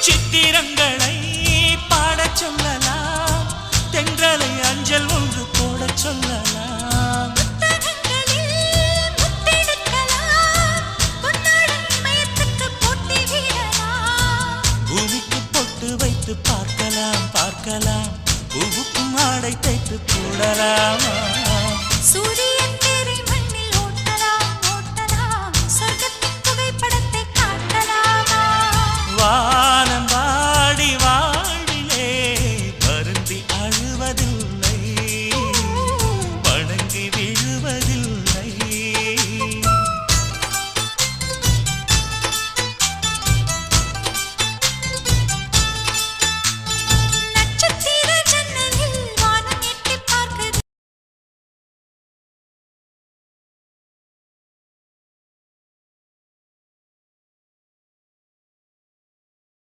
சித்திரங்களை பாடச் சொல்லலாம், தென்றலை அஞ்சல் ஒன்று போடச் சொல்லலாம். பூமிக்கு பொட்டு வைத்து பார்க்கலாம் பார்க்கலாம், பூவுக்கும் ஆடை தைத்து போடலாமா? சூரியன் தேரை மண்ணில் ஓட்டலாம் ஓட்டலாம், சொர்க்கத்தின் புகைப்படத்தை காட்டலாமா? வா